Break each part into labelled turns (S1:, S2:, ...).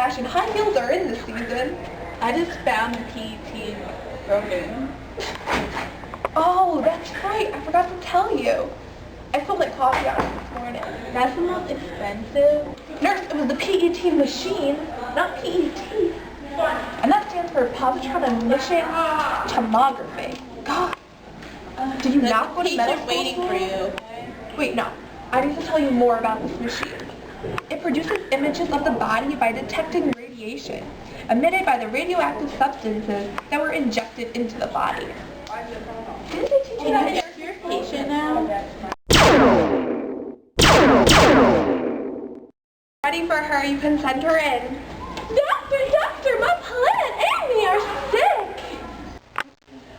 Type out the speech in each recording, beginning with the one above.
S1: fashion. High heels are in this season.
S2: I just found the PE team broken.
S1: Oh, that's right. I forgot to tell you. I spilled my coffee on it this morning.
S2: That's the most expensive.
S1: Nurse, it was the PET machine, not PET. And that stands for positron emission tomography. God. Did you not go to medical
S2: waiting
S1: school?
S2: for you.
S1: Wait, no. I need to tell you more about this machine. It produces images of the body by detecting radiation emitted by the radioactive substances that were injected into the body.
S2: Didn't they teach you that if you're a patient now?
S1: Ready for her, you can send her in. Doctor, my plant and me are sick.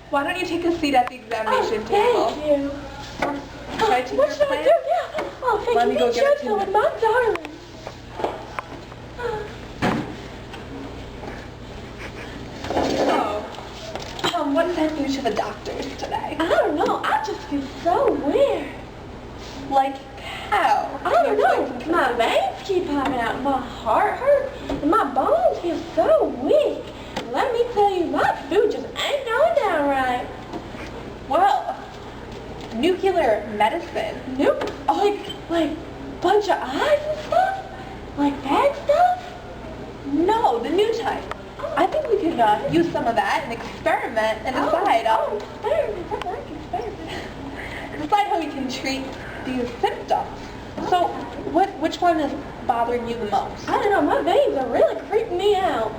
S1: Why don't you take a seat at the examination table?
S2: Thank you.
S1: Should I take
S2: What
S1: your
S2: should
S1: plant?
S2: I do? Yeah. Oh, thank
S1: Let
S2: you.
S1: me go
S2: Be
S1: get it
S2: gentle
S1: to
S2: with my darling.
S1: What sent you to the doctors today?
S2: I don't know. I just feel so weird.
S1: Like how?
S2: I don't know. My veins keep popping out. My heart hurts. And my bones feel so weak. Let me tell you, my food just ain't going down right.
S1: Well, nuclear medicine.
S2: Nope. Like bunch of eyes and stuff? Like bad stuff?
S1: No, the new type. I think we could use some of that and experiment and decide.
S2: Experiment. I like experiment.
S1: Decide how we can treat these symptoms. So, which one is bothering you the most?
S2: I don't know. My veins are really creeping me out.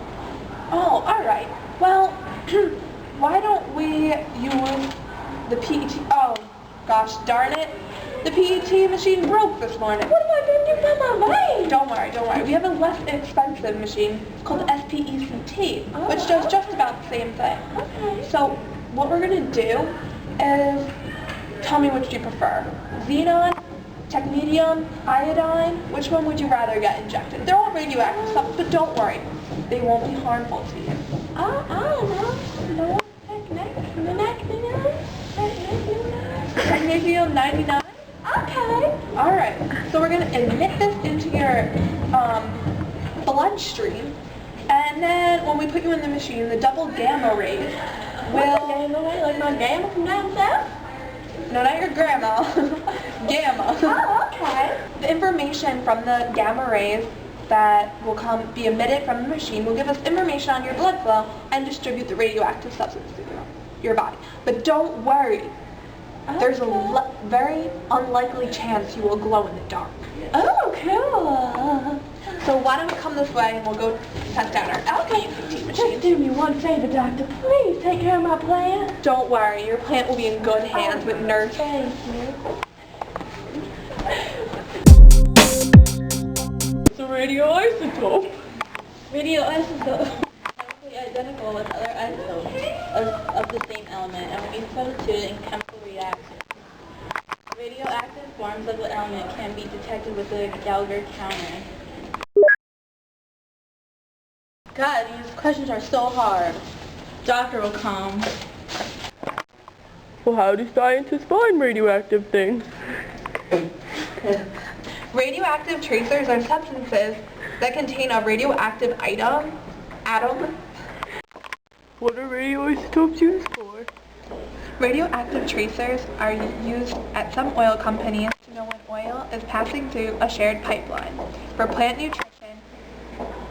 S1: Oh, all right. Well, why don't we use the PET? Oh, gosh darn it. The PET machine broke this morning.
S2: What am I going to do about my veins?
S1: Don't worry. We have a less expensive machine called SPECT, which does just about the same thing.
S2: Okay.
S1: So what we're going to do is, tell me which you prefer. Xenon, technetium, iodine, which one would you rather get injected? They're all radioactive stuff, but don't worry. They won't be harmful to you.
S2: I don't know.
S1: Technetium 99?
S2: Okay.
S1: Alright, so we're going to emit this into your bloodstream, and then when we put you in the machine, the double gamma rays will...
S2: Gamma ray? Like my gamma from down south?
S1: No, not your grandma. Gamma.
S2: Oh, okay.
S1: The information from the gamma rays that will be emitted from the machine will give us information on your blood flow and distribute the radioactive substance to your body. But don't worry. There's a very unlikely chance you will glow in the dark.
S2: Oh, cool.
S1: So why don't we come this way and we'll go test out our SPECT machine.
S2: Just do me one favor, doctor. Please take care of my plant.
S1: Don't worry, your plant will be in good hands with nurse.
S2: Thank you.
S1: It's a radioisotope.
S2: Radioisotope. Identical with other isotopes of the same element and will be substituted in chemical reactions. Radioactive forms of the element can be detected with the Geiger counter. God, these questions are so hard. Doctor will come.
S3: Well, how do scientists find radioactive things?
S1: Radioactive tracers are substances that contain a radioactive atom.
S3: What are radioisotopes used for?
S1: Radioactive tracers are used at some oil companies to know when oil is passing through a shared pipeline for plant nutrition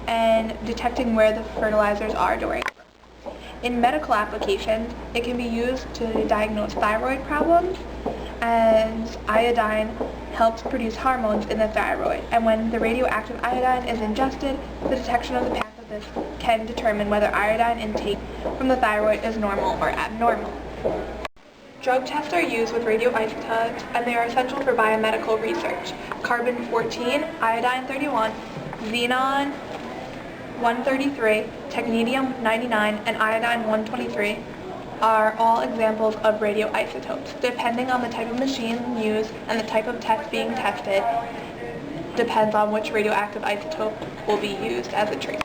S1: and detecting where the fertilizers are during growth. In medical applications, it can be used to diagnose thyroid problems, as iodine helps produce hormones in the thyroid, and when the radioactive iodine is ingested, the detection of the path of this can determine whether iodine intake from the thyroid is normal or abnormal. Drug tests are used with radioisotopes, and they are essential for biomedical research. Carbon-14, iodine-31, xenon-133, technetium-99, and iodine-123 are all examples of radioisotopes. Depending on the type of machine used and the type of test being tested, depends on which radioactive isotope will be used as a tracer.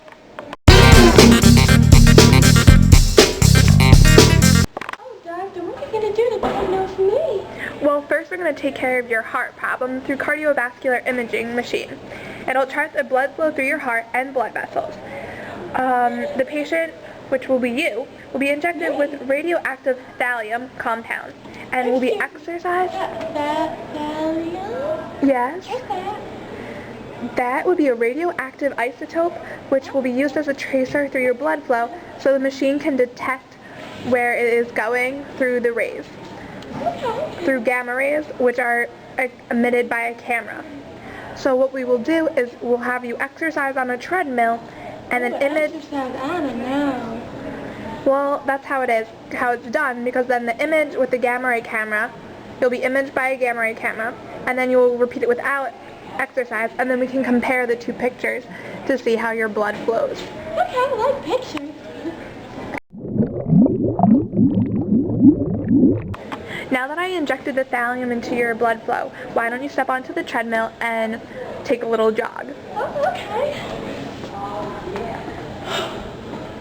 S2: Oh, doctor, what are you going to do to diagnose me?
S1: Well, first we're going to take care of your heart problem through cardiovascular imaging machine. It'll chart the blood flow through your heart and blood vessels. The patient, which will be you, will be injected with radioactive thallium compound and will be exercised.
S2: Thallium?
S1: Yes.
S2: What's that?
S1: That would be a radioactive isotope which will be used as a tracer through your blood flow so the machine can detect where it is going through the rays.
S2: Okay.
S1: Through gamma rays, which are emitted by a camera. So what we will do is we'll have you exercise on a treadmill and then image.
S2: Exercise, I don't know.
S1: Well, that's how it is, how it's done, because then the image with the gamma ray camera, you'll be imaged by a gamma ray camera, and then you'll repeat it without exercise, and then we can compare the two pictures to see how your blood flows.
S2: Okay, I like pictures.
S1: Now that I injected the thallium into your blood flow, why don't you step onto the treadmill and take a little jog?
S2: Oh, okay.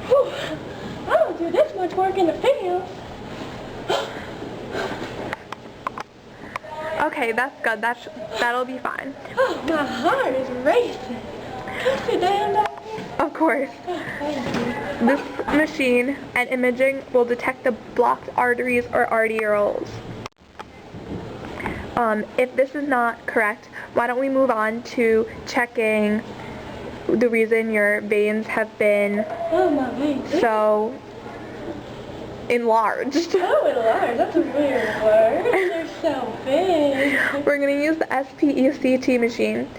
S2: Whew. I don't do this much work in the field.
S1: Okay, that's good. That'll be fine.
S2: Oh, my heart is racing. Can I sit down, doctor?
S1: Of course.
S2: Oh, thank you.
S1: This machine and imaging will detect the blocked arteries or arterioles. If this is not correct, why don't we move on to checking the reason your veins have been
S2: Oh, my veins.
S1: so enlarged.
S2: Oh, enlarged. That's a weird word. They're so big.
S1: We're going to use the SPECT machine,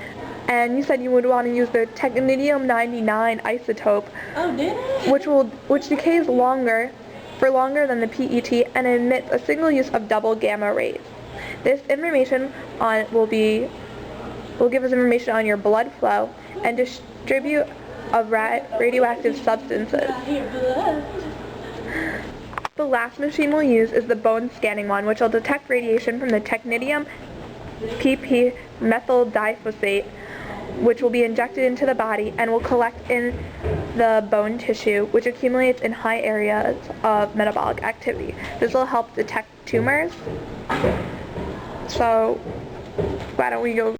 S1: and you said you would want to use the technetium-99 isotope,
S2: Oh, did I?
S1: which decays longer than the PET and emits a single use of double gamma rays. This information will give us information on your blood flow and distribute of radioactive substances.
S2: I hear blood.
S1: The last machine we'll use is the bone scanning one, which will detect radiation from the technetium PP methyl diphosphate, which will be injected into the body and will collect in the bone tissue, which accumulates in high areas of metabolic activity. This will help detect tumors. So why don't we go